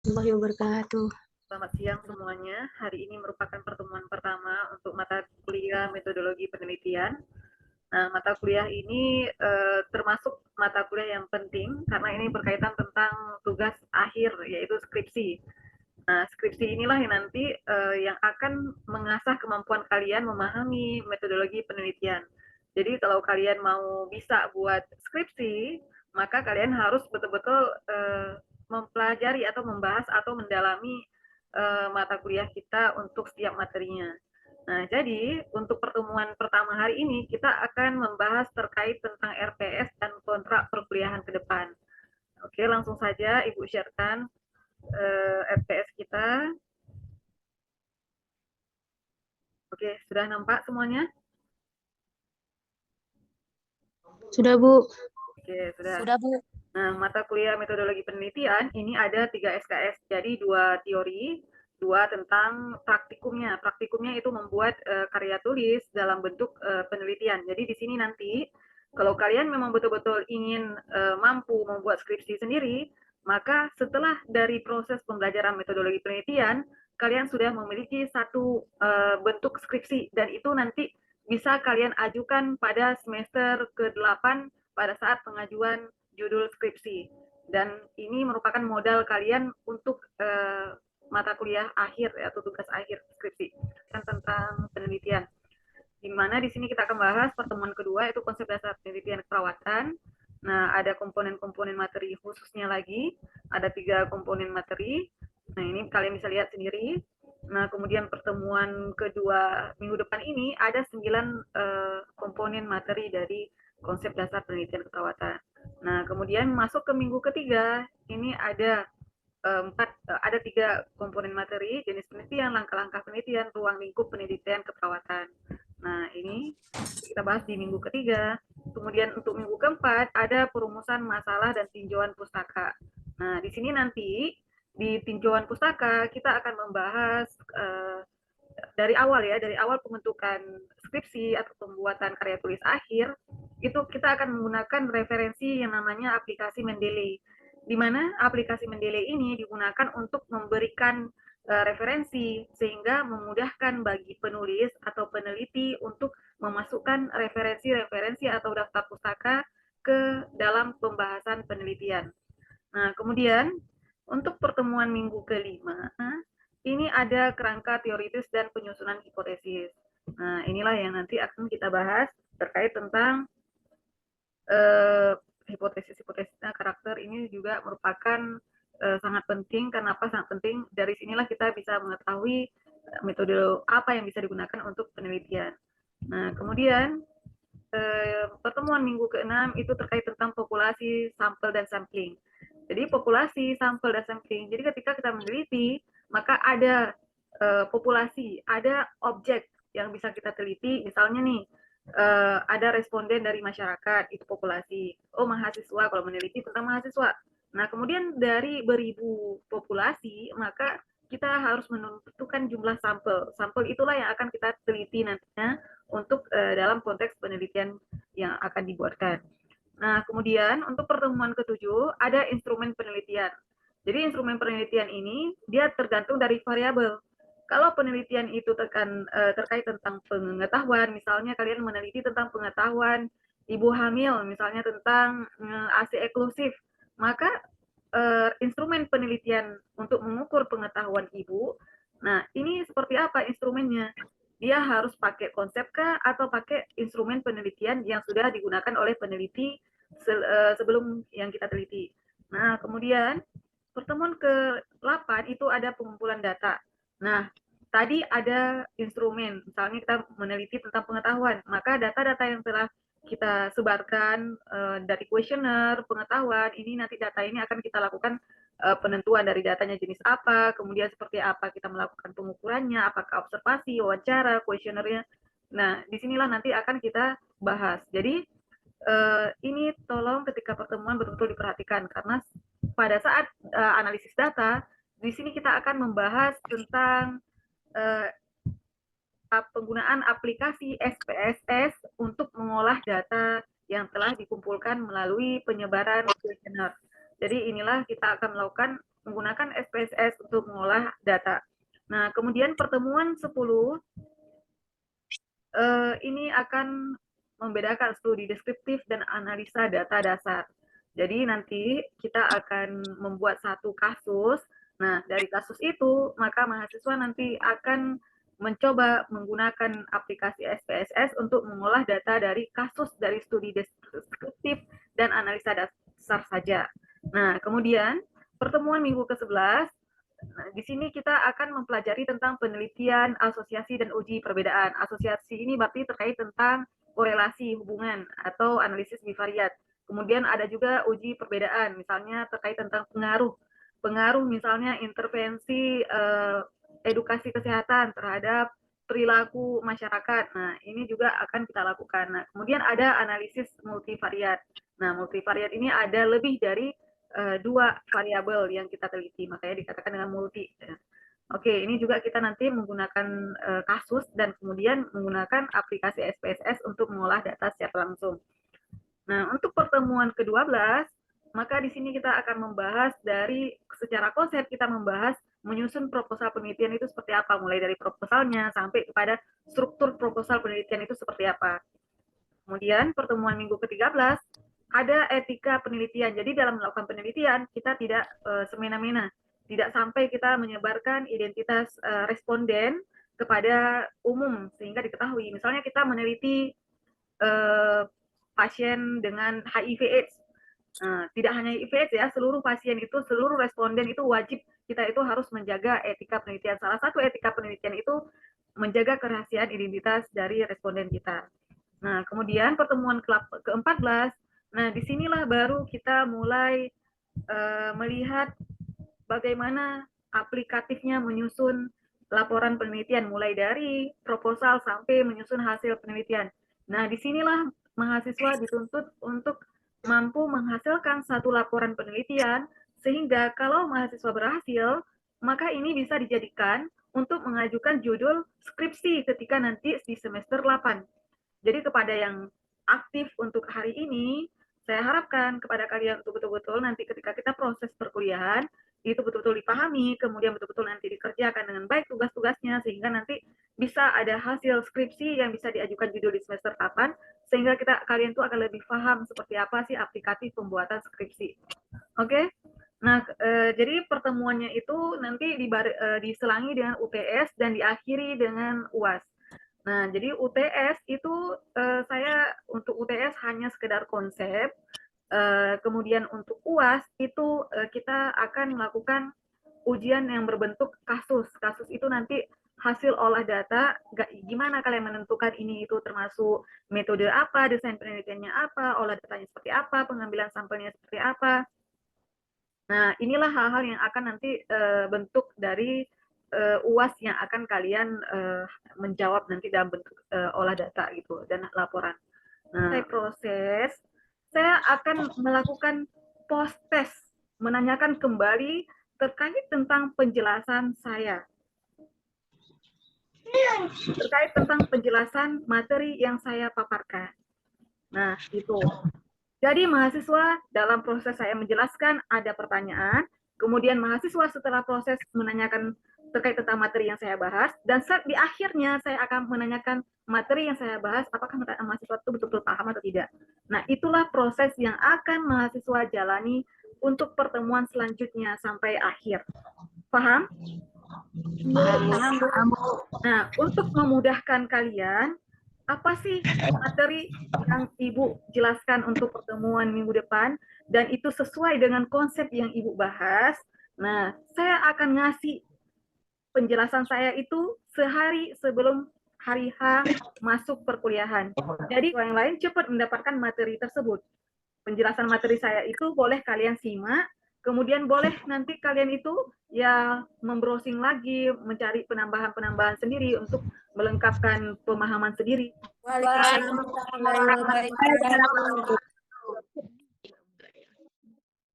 Warahmatullahi wabarakatuh. Selamat siang semuanya. Hari ini merupakan pertemuan pertama untuk mata kuliah metodologi penelitian. Nah, mata kuliah ini termasuk mata kuliah yang penting karena ini berkaitan tentang tugas akhir, yaitu skripsi. Nah, skripsi inilah yang nanti yang akan mengasah kemampuan kalian memahami metodologi penelitian. Jadi kalau kalian mau bisa buat skripsi, maka kalian harus betul-betul mempelajari atau membahas atau mendalami mata kuliah kita untuk setiap materinya. Nah, jadi untuk pertemuan pertama hari ini kita akan membahas terkait tentang RPS dan kontrak perkuliahan ke depan. Oke, langsung saja Ibu sharekan RPS kita. Oke, sudah nampak semuanya? Sudah, Bu. Oke, sudah. Sudah, Bu. Nah, mata kuliah metodologi penelitian ini ada 3 SKS, jadi 2 teori, 2 tentang praktikumnya. Praktikumnya itu membuat karya tulis dalam bentuk penelitian. Jadi di sini nanti kalau kalian memang betul-betul ingin mampu membuat skripsi sendiri, maka setelah dari proses pembelajaran metodologi penelitian, kalian sudah memiliki satu bentuk skripsi dan itu nanti bisa kalian ajukan pada semester ke-8 pada saat pengajuan judul skripsi. Dan ini merupakan modal kalian untuk mata kuliah akhir atau tugas akhir skripsi tentang penelitian. Di mana di sini kita akan bahas pertemuan kedua itu konsep dasar penelitian keperawatan. Nah, ada komponen-komponen materi khususnya lagi, ada 3 komponen materi. Nah, ini kalian bisa lihat sendiri. Nah, kemudian pertemuan kedua minggu depan ini ada 9 komponen materi dari konsep dasar penelitian keperawatan. Nah, kemudian masuk ke minggu ketiga, ini ada ada 3 komponen materi, jenis penelitian, langkah-langkah penelitian, ruang lingkup penelitian keperawatan. Nah, ini kita bahas di minggu ketiga. Kemudian untuk minggu keempat ada perumusan masalah dan tinjauan pustaka. Nah, di sini nanti di tinjauan pustaka kita akan membahas dari awal ya, dari awal pembentukan skripsi atau pembuatan karya tulis akhir, itu kita akan menggunakan referensi yang namanya aplikasi Mendeley. Di mana aplikasi Mendeley ini digunakan untuk memberikan referensi sehingga memudahkan bagi penulis atau peneliti untuk memasukkan referensi-referensi atau daftar pustaka ke dalam pembahasan penelitian. Nah, kemudian untuk pertemuan minggu kelima, ini ada kerangka teoritis dan penyusunan hipotesis. Nah, inilah yang nanti akan kita bahas terkait tentang hipotesis-hipotesisnya karakter ini juga merupakan sangat penting. Kenapa sangat penting? Dari sinilah kita bisa mengetahui metode apa yang bisa digunakan untuk penelitian. Nah, kemudian pertemuan minggu ke-6 itu terkait tentang populasi, sampel, dan sampling. Jadi populasi, sampel, dan sampling. Jadi ketika kita meneliti, maka ada populasi, ada objek yang bisa kita teliti. Misalnya nih, ada responden dari masyarakat, itu populasi. Oh, mahasiswa, kalau meneliti tentang mahasiswa. Nah, kemudian dari beribu populasi, maka kita harus menentukan jumlah sampel. Sampel itulah yang akan kita teliti nantinya untuk dalam konteks penelitian yang akan dibuatkan. Nah, kemudian untuk pertemuan ketujuh ada instrumen penelitian. Jadi instrumen penelitian ini dia tergantung dari variabel. Kalau penelitian itu terkait tentang pengetahuan, misalnya kalian meneliti tentang pengetahuan ibu hamil, misalnya tentang ASI eksklusif, maka instrumen penelitian untuk mengukur pengetahuan ibu, nah ini seperti apa instrumennya? Dia harus pakai konsep kah atau pakai instrumen penelitian yang sudah digunakan oleh peneliti sebelum yang kita teliti. Nah, kemudian pertemuan ke-8 itu ada pengumpulan data. Nah, tadi ada instrumen, misalnya kita meneliti tentang pengetahuan, maka data-data yang telah kita sebarkan dari kuesioner pengetahuan, ini nanti data ini akan kita lakukan penentuan dari datanya jenis apa, kemudian seperti apa kita melakukan pengukurannya, apakah observasi, wawancara, kuesionernya. Nah, disinilah nanti akan kita bahas. Jadi ini tolong ketika pertemuan betul-betul diperhatikan karena pada saat analisis data di sini kita akan membahas tentang uh, penggunaan aplikasi SPSS untuk mengolah data yang telah dikumpulkan melalui penyebaran kuesioner. Jadi inilah kita akan melakukan menggunakan SPSS untuk mengolah data. Nah, kemudian pertemuan 10 ini akan membedakan studi deskriptif dan analisa data dasar. Jadi nanti kita akan membuat satu kasus. Nah, dari kasus itu, maka mahasiswa nanti akan mencoba menggunakan aplikasi SPSS untuk mengolah data dari kasus dari studi deskriptif dan analisa dasar saja. Nah, kemudian pertemuan minggu ke-11, nah, di sini kita akan mempelajari tentang penelitian, asosiasi, dan uji perbedaan. Asosiasi ini berarti terkait tentang korelasi hubungan atau analisis bivariat. Kemudian ada juga uji perbedaan, misalnya terkait tentang pengaruh. Pengaruh misalnya intervensi edukasi kesehatan terhadap perilaku masyarakat. Nah, ini juga akan kita lakukan. Nah, kemudian ada analisis multivariat. Nah, multivariat ini ada lebih dari dua variabel yang kita teliti, makanya dikatakan dengan multi. Oke, ini juga kita nanti menggunakan kasus dan kemudian menggunakan aplikasi SPSS untuk mengolah data secara langsung. Nah, untuk pertemuan ke-12, maka di sini kita akan membahas dari secara konsep kita membahas menyusun proposal penelitian itu seperti apa, mulai dari proposalnya sampai kepada struktur proposal penelitian itu seperti apa. Kemudian pertemuan minggu ke-13 ada etika penelitian. Jadi dalam melakukan penelitian kita tidak semena-mena, tidak sampai kita menyebarkan identitas responden kepada umum sehingga diketahui. Misalnya kita meneliti pasien dengan HIV/AIDS. Tidak hanya HIV/AIDS ya, seluruh pasien itu, seluruh responden itu wajib kita itu harus menjaga etika penelitian. Salah satu etika penelitian itu menjaga kerahasiaan identitas dari responden kita. Nah, kemudian pertemuan ke-14, nah disinilah baru kita mulai melihat bagaimana aplikatifnya menyusun laporan penelitian, mulai dari proposal sampai menyusun hasil penelitian. Nah, disinilah mahasiswa dituntut untuk mampu menghasilkan satu laporan penelitian, sehingga kalau mahasiswa berhasil, maka ini bisa dijadikan untuk mengajukan judul skripsi ketika nanti di semester 8. Jadi kepada yang aktif untuk hari ini, saya harapkan kepada kalian untuk betul-betul nanti ketika kita proses perkuliahan, itu betul-betul dipahami, kemudian betul-betul nanti dikerjakan dengan baik tugas-tugasnya, sehingga nanti bisa ada hasil skripsi yang bisa diajukan judul di semester 8, sehingga kalian tuh akan lebih paham seperti apa sih aplikatif pembuatan skripsi. Oke? Nah, jadi pertemuannya itu nanti diselangi dengan UTS dan diakhiri dengan UAS. Nah, jadi UTS itu saya untuk UTS hanya sekedar konsep. Kemudian untuk UAS itu kita akan melakukan ujian yang berbentuk kasus. Kasus itu nanti hasil olah data, gimana kalian menentukan ini itu termasuk metode apa, desain penelitiannya apa, olah datanya seperti apa, pengambilan sampelnya seperti apa. Nah, inilah hal-hal yang akan nanti bentuk dari UAS yang akan kalian menjawab nanti dalam bentuk olah data gitu dan laporan. Nah, saya proses, saya akan melakukan post test, menanyakan kembali terkait tentang penjelasan saya. Terkait tentang penjelasan materi yang saya paparkan. Nah, itu. Jadi mahasiswa dalam proses saya menjelaskan ada pertanyaan, kemudian mahasiswa setelah proses menanyakan terkait tentang materi yang saya bahas, dan di akhirnya saya akan menanyakan materi yang saya bahas, apakah mahasiswa itu betul-betul paham atau tidak. Nah, itulah proses yang akan mahasiswa jalani untuk pertemuan selanjutnya sampai akhir. Paham? Paham. Nah, untuk memudahkan kalian, apa sih materi yang Ibu jelaskan untuk pertemuan minggu depan, dan itu sesuai dengan konsep yang Ibu bahas. Nah, saya akan ngasih penjelasan saya itu sehari sebelum hari H masuk perkuliahan. Jadi yang lain cepat mendapatkan materi tersebut. Penjelasan materi saya itu boleh kalian simak, kemudian boleh nanti kalian itu ya membrowsing lagi, mencari penambahan-penambahan sendiri untuk melengkapkan pemahaman sendiri. Waalaikumsalam warahmatullahi wabarakatuh.